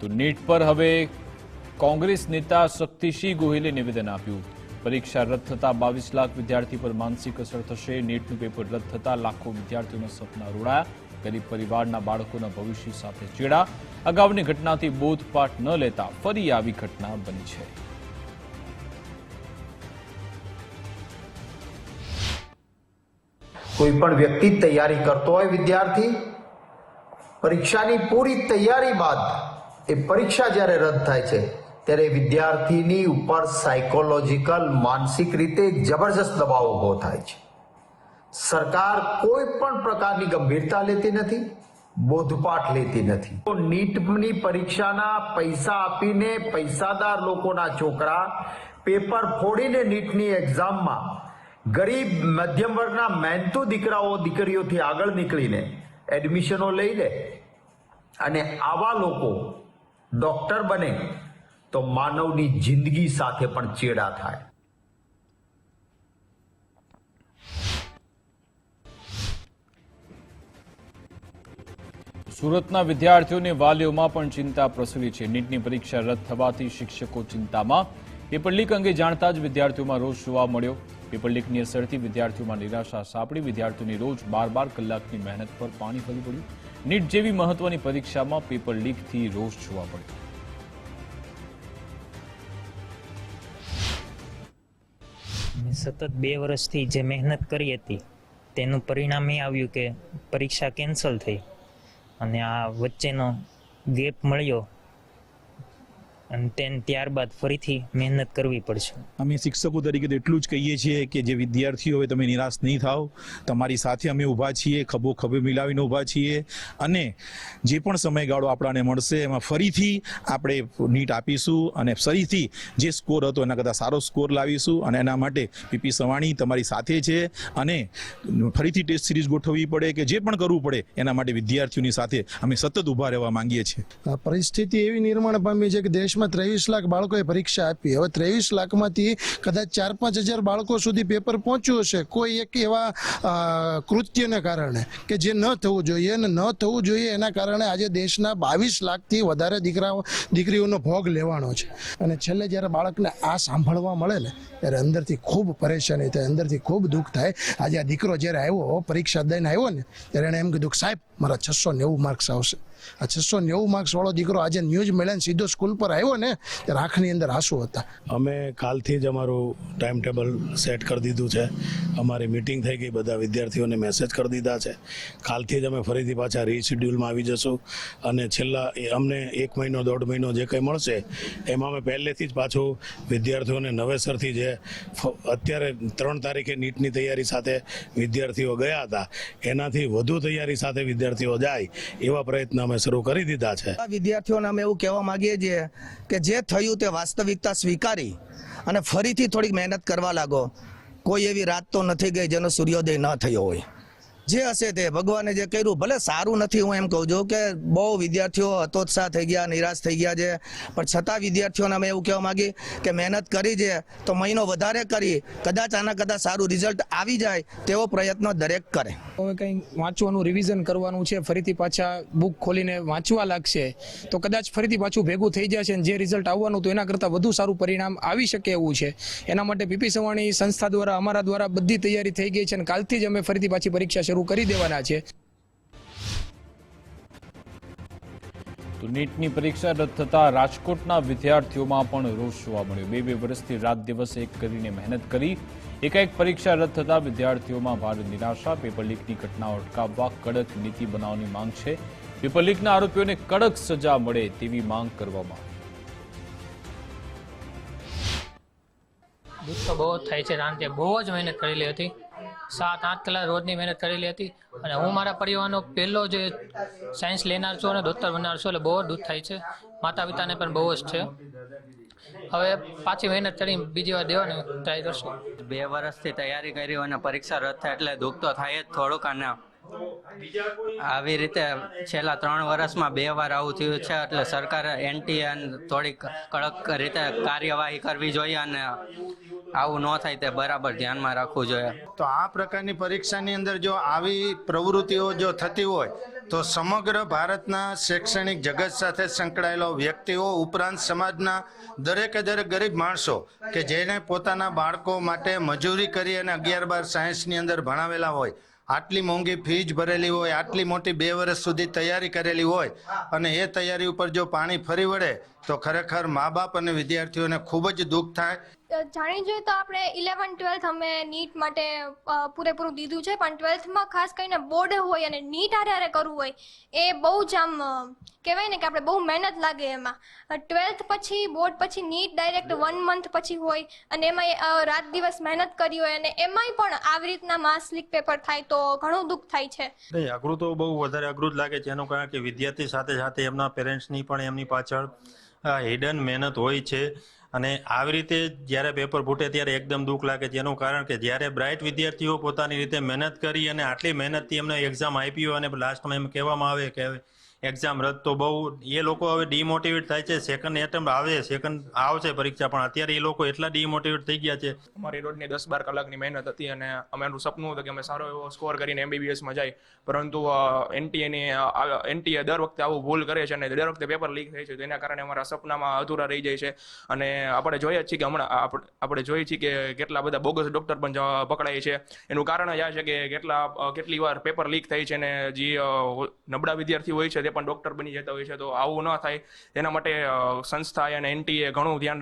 તો નીટ પર હવે કોંગ્રેસ નેતા શક્તિસિંહ ગોહિલે નિવેદન આપ્યું। પરીક્ષા રદ થતા 22 લાખ વિદ્યાર્થી પર માનસિક અસર થશે। નીટનું પેપર રદ થતા લાખો વિદ્યાર્થીઓના સપના રોડાયા। ગરીબ પરિવારના બાળકોના ભવિષ્ય સાથે ચેડા। અગાઉની ઘટનાથી બોધપાઠ ન લેતા ફરી આવી ઘટના બની છે। कोई पण व्यक्ति तैयारी करतो होय विद्यार्थी परीक्षानी पूरी तैयारी बाद ए परीक्षा ज्यारे रद थाय छे त्यारे विद्यार्थीनी उपर साइकोलॉजिकल मानसिक रीते जबरदस्त दबाव उभो थाय छे। सरकार कोई पण प्रकारनी गंभीरता लेती नथी, बोधपाठ लेती नथी। तो नीटनी परीक्षाना पैसा आपीने पैसादार लोकोना छोकरा पेपर फोड़ीने नीटनी एक्जाममां गरीब मध्यम वर्गना मेहनतू दीकराओ दीकरीओथी आगळ निकळीने एडमिशनो लई ले अने आवा लोको डॉक्टर बने तो मानवनी जिंदगी साथे पण चेड़ा थाय। સુરતના વિદ્યાર્થીઓને વાલીઓમાં પણ ચિંતા પ્રસરી છે। નીટની પરીક્ષા રદ થવાથી શિક્ષકો ચિંતામાં। પેપર લીક અંગે જાણતા જ વિદ્યાર્થીઓમાં રોષ જોવા મળ્યો। પેપર લીકની અસરથી વિદ્યાર્થીઓમાં નિરાશા સાંપડી। વિદ્યાર્થીઓની રોજ 12 કલાકની મહેનત પર પાણી ફરી પડ્યું। નીટ જેવી મહત્વની પરીક્ષામાં પેપર લીકથી રોષ જોવા મળ્યો। સતત 2 વર્ષથી જે મહેનત કરી હતી તેનું પરિણામ એ આવ્યું કે પરીક્ષા કેન્સલ થઈ અને આ વચ્ચેનો ગેપ મળ્યો અને ત્યારબાદ ફરીથી મહેનત કરવી પડશે। અમે શિક્ષકો તરીકે તો એટલું જ કહીએ છીએ કે જે વિદ્યાર્થીઓ હોય તમે નિરાશ નહીં થાઓ, તમારી સાથે અમે ઊભા છીએ, ખભો ખભે મિલાવીને ઊભા છીએ અને જે પણ સમયગાળો આપણાને મળશે એમાં ફરીથી આપણે નીટ આપીશું અને ફરીથી જે સ્કોર હતો એના કરતાં સારો સ્કોર લાવીશું અને એના માટે પીપી સવાણી તમારી સાથે છે અને ફરીથી ટેસ્ટ સિરીઝ ગોઠવવી પડે કે જે પણ કરવું પડે એના માટે વિદ્યાર્થીઓની સાથે અમે સતત ઊભા રહેવા માંગીએ છીએ। પરિસ્થિતિ એવી નિર્માણ પામી છે કે દેશમાં 23 લાખ બાળકોએ પરીક્ષા આપી। હવે 23 લાખમાંથી કદાચ 4-5 હજાર બાળકો સુધી પેપર પહોંચ્યું હશે કોઈ એક એવા કૃત્યને કારણે કે જે ન થવું જોઈએ અને ન થવું જોઈએ એના કારણે આજે દેશના 22 લાખથી વધારે દીકરીઓનો ભોગ લેવાનો છે અને છેલ્લે જ્યારે બાળકને આ સાંભળવા મળે ને ત્યારે અંદરથી ખૂબ પરેશાની થાય, અંદરથી ખૂબ દુઃખ થાય। આજે આ દીકરો જ્યારે આવ્યો પરીક્ષા દઈને આવ્યો ને ત્યારે એણે એમ કીધું કે સાહેબ મારા 690 માર્ક્સ આવશે। આ 690 માર્ક્સ વાળો દીકરો આજે ન્યૂઝ મળ્યા સીધો સ્કૂલ પર આવ્યો ને ત્યારે આંખની અંદર આંસુ હતા। અમે કાલથી જ અમારું ટાઈમ ટેબલ સેટ કરી દીધું છે। અમારી મીટિંગ થઈ ગઈ, બધા વિદ્યાર્થીઓને મેસેજ કરી દીધા છે। કાલથી જ અમે ફરીથી પાછા રીશેડ્યુલમાં આવી જશું અને છેલ્લા અમને 1 મહિનો 1.5 મહિનો જે કંઈ મળશે એમાં અમે પહેલેથી જ પાછું વિદ્યાર્થીઓને નવેસરથી જે અત્યારે 3 તારીખે નીટની તૈયારી સાથે વિદ્યાર્થીઓ ગયા હતા એનાથી વધુ તૈયારી સાથે વિદ્યાર્થીઓ જાય એવા પ્રયત્ન અમે શરૂ કરી દીધા છે। વિદ્યાર્થીઓને અમે એવું કહેવા માંગીએ છીએ કે જે થયું તે વાસ્તવિકતા સ્વીકારી અને ફરીથી થોડીક મહેનત કરવા લાગો। કોઈ એવી રાત તો નથી ગઈ જેનો સૂર્યોદય ન થયો હોય। જે હશે તે ભગવાને જે કર્યું ભલે સારું નથી, હું એમ કહું છું કે બહુ વિદ્યાર્થીઓ હતોત્સાહ થઈ ગયા, નિરાશ થઈ ગયા છે, પણ છતાં વિદ્યાર્થીઓને અમે એવું કહેવા માંગીએ કે મહેનત કરી છે તો મહિનો વધારે કરી કદાચ આના કરતાં સારું રિઝલ્ટ આવી જાય તેવો પ્રયત્ન દરેક કરે। હવે કંઈ વાંચવાનું રિવિઝન કરવાનું છે, ફરીથી પાછા બુક ખોલીને વાંચવા લાગશે તો કદાચ ફરીથી પાછું ભેગું થઈ જશે અને જે રિઝલ્ટ આવવાનું તો એના કરતાં વધુ સારું પરિણામ આવી શકે એવું છે। એના માટે પીપી સવાણી સંસ્થા દ્વારા અમારા દ્વારા બધી તૈયારી થઈ ગઈ છે અને કાલથી જ અમે ફરીથી પાછી પરીક્ષા શરૂ કરી દેવાના છે। તો નીટની પરીક્ષા રદ થતા રાજકોટના વિદ્યાર્થીઓમાં પણ રોષ જોવા મળ્યો। 2 વર્ષથી રાત દિવસ એક કરીને મહેનત કરી એકાએક પરીક્ષા રદ થતા વિદ્યાર્થીઓમાં ભારે નિરાશા। પેપર લીકની ઘટનાઓ અટકાવવા કડક નીતિ બનાવવાની માંગ છે। પેપર લીકના આરોપીઓને કડક સજા મળે તેવી માંગ કરવામાં આવી। દુઃખ તો બહુ જ થાય છે, કારણ કે બહુ જ મહેનત કરેલી હતી। 7-8 કલાક રોજની મહેનત કરેલી હતી અને હું મારા પરિવારનો પહેલો જે સાયન્સ લેનાર છું અને ડૉક્ટર બનનાર છું એટલે બહુ દુઃખ થાય છે। માતા પિતાને પણ બહુ જ છે। હવે પાછી મહેનત કરી બીજી વાર દેવાની ટ્રાય કરશું। 2 વર્ષથી તૈયારી કરી અને પરીક્ષા રદ થાય એટલે દુઃખ તો થાય જ થોડુંક અને આવી રીતે છેલ્લા 3 વર્ષમાં 2 વાર આવું થયું છે એટલે સરકારે એનટીએ થોડીક કડક રીતે કાર્યવાહી કરવી જોઈએ અને આવું ન થાય તે બરાબર ધ્યાનમાં રાખવું જોઈએ। તો આ પ્રકારની પરીક્ષાની અંદર જો આવી પ્રવૃત્તિઓ જો થતી હોય તો સમગ્ર ભારતના શૈક્ષણિક જગત સાથે સંકળાયેલો વ્યક્તિઓ ઉપરાંત સમાજના દરેક ગરીબ માણસો કે જેને પોતાના બાળકો માટે મજૂરી કરી અને 11-12 સાયન્સની અંદર ભણાવેલા હોય, આટલી મોંઘી ફીસ ભરેલી હોય, આટલી મોટી 2 વર્ષ સુધી તૈયારી કરેલી હોય અને એ તૈયારી ઉપર જો પાણી ફરી વળે તો ખરેખર મા બાપ અને વિદ્યાર્થીઓને ખૂબ જ દુઃખ થાય. જાણી જોઈએ તો આપણે 11-12 અમે નીટ માટે પૂરેપૂરું દીધું છે, પણ 12થમાં ખાસ કરીને બોર્ડ હોય અને નીટ હારે કરવું હોય એ બહુ જ આમ કહેવાય ને કે આપણે બહુ મહેનત લાગે એમાં. 12th પછી બોર્ડ પછી નીટ ડાયરેક્ટ 1 month પછી હોય અને એમાં રાત દિવસ મહેનત કરી હોય અને એમાંય પણ આવી રીતના માસ લીક પેપર થાય તો ઘણું દુઃખ થાય છે. નહીં, અઘરું તો બહુ વધારે અઘરું જ લાગે છે. એનું કારણ કે વિદ્યાર્થી સાથે સાથે એમના પેરેન્ટ્સની પણ એમની પાછળ હિડન મહેનત હોય છે અને આવી રીતે જ્યારે પેપર ફૂટે ત્યારે એકદમ દુઃખ લાગે છે. એનું કારણ કે જ્યારે બ્રાઇટ વિદ્યાર્થીઓ પોતાની રીતે મહેનત કરી અને આટલી મહેનતથી એમને એક્ઝામ આપી હોય અને લાસ્ટમાં એમ કહેવામાં આવે કે એક્ઝામ રદ, તો બહુ એ લોકો હવે ડિમોટિવેટ થાય છે. સેકન્ડ એટેમ્પ્ટ આવશે પરીક્ષા, પણ અત્યારે એ લોકો એટલા ડિમોટિવેટ થઈ ગયા છે. અમારી રોજની 10-12 કલાકની મહેનત હતી અને અમારું સપનું હતું કે અમે સારો એવો સ્કોર કરીને MBBSમાં જાય, પરંતુ એનટીએ દર વખતે આવું ભૂલ કરે છે અને દર વખતે પેપર લીક થાય છે, તો એના કારણે અમારા સપનામાં અધૂરા રહી જાય છે. અને આપણે જોઈએ છીએ કે હમણાં આપણે જોઈએ છીએ કે કેટલા બધા બોગસ ડૉક્ટર પણ પકડાય છે. એનું કારણ જ આ છે કે કેટલી વાર પેપર લીક થાય છે અને જે નબળા વિદ્યાર્થી હોય છે તે પણ ડૉક્ટર બની જતા હોય છે. તો આવું ન થાય એના માટે સંસ્થા અને એનટીએ ઘણું ધ્યાન રાખવું